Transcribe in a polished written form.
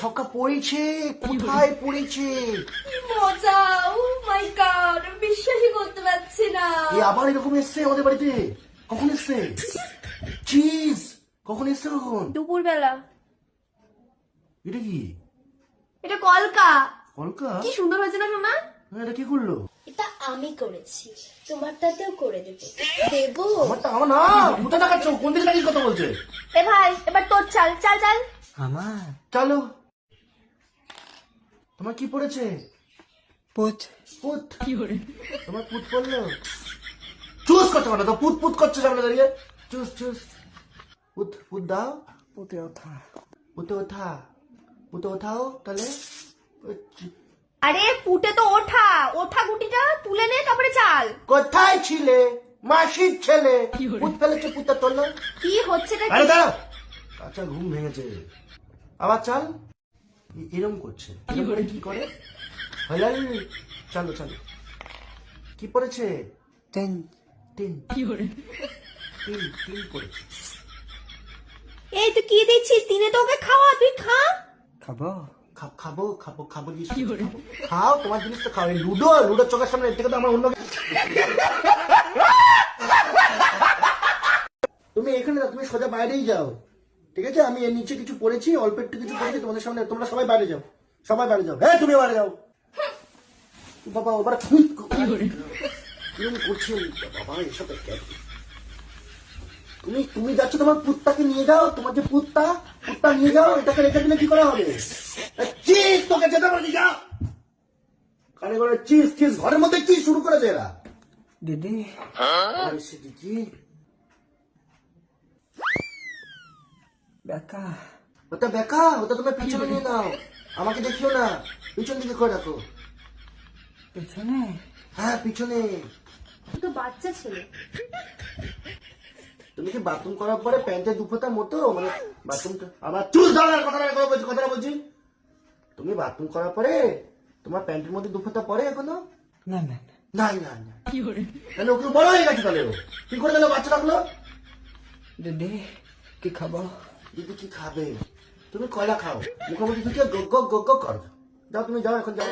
ছক্কা পড়েছে, কোথায় পড়েছে? কি মজা! ও মাই গড, বিশ্বাসই করতে পারছি না। এ আবার এরকম এসছে আমাদের বাড়িতে? কখন এসছে? চিজ কখন এসছে? কখন? দুপুরবেলা। এটা কি? এটা কলকা। কলকা? কি সুন্দর হয়েছে না সোনা? এটা কি করলো? এটা আমি করেছি, তোমারটাতেও করে দেবো। দেবো? আমারটা আমার না, কোথা দেখাচ্ছ? কোন দিকে দাঁড়িয়ে কথা বলছে? এ ভাই, এবার তোর চাল চাল চাল। আমার চলো। তোমার কি পড়েছে? পুত পুত। তোমার পুত পড়লো? চুজ করতে পারো তো, পুত পুত করছে সামনে দাঁড়িয়ে। Choose choose. পুত পুত দাও। পুতে ওঠা পুতে ওঠা। পুতে ওঠাও তাহলে। আরে পুটে তো ওঠা, ওঠা গুটিটা তুলে নে তারপরে চাল। কোথায় ছিলে? মাসির ছেলে। পুত ফেলেছে, পুতে তোলো। কি হচ্ছে টা? আরে দাঁড়াও। আচ্ছা ঘুম ভেঙেছে। আবার চাল। এরম করছে। এরম করে কি করে? হালাই। চলো চলো। কি পড়েছে? তিন তিন। তিন তিন পড়েছে। এই তুই কি দিচ্ছিস? দিনে তো ওকে খাওয়া, তুই খা। খাবো খাবো খাবো খাবো জিনিস খাবো। খাও, তোমার জিনিস তো খাও। এই লুডো লুডোর চোখের সামনে এর থেকে তো আমার অন্য তুমি এখানে না, তুমি সোজা বাইরেই যাও, ঠিক আছে? আমি এর নিচে কিছু পড়েছি, অল্প একটু কিছু পড়েছি তোমাদের সামনে। তোমরা সবাই বাইরে যাও, সবাই বাইরে যাও। হ্যাঁ তুমি বাইরে যাও। বাবা ওবার কিরম করছে বাবা এসব? তুমি তুমি যাচ্ছ তোমার পুত্তাকে নিয়ে যাও, তোমার যে পুত্তা নিয়ে যাও। এটাকে রেখে দিলে কি করা হবে? চিজ তোকে যেতে পারি, যা। কানে করে চিজ চিজ, ঘরের মধ্যে কি শুরু করেছে এরা? দিদি আর সে দিদি, বেকা ওটা বেকা, ওটা তোমার পিছনে নিয়ে নাও। আমাকে দেখিও না, পিছন দিকে করে রাখো। পেছনে হ্যাঁ পিছনে। তো বাচ্চা ছেলে। তুমি কি বাথরুম করার পরে প্যান্টের দুফোটা মতো, মানে বাথরুমটা আবার চুল ধরার কথাটা বলছি। তুমি বাথরুম করার পরে তোমার প্যান্টের মধ্যে দুফোটা পরে এখনো? না না না নাই না না। তাহলে ওকে বড় হয়ে গেছে, তাহলে ও কি করে গেল বাচ্চা রাখলো? দিদি কি খাবো? দিদি কি খাবে? তুমি কলা খাও, মুখোমুখি ঢুকে গগ গগ গগ গগ করো। যাও তুমি যাও, এখন যাও।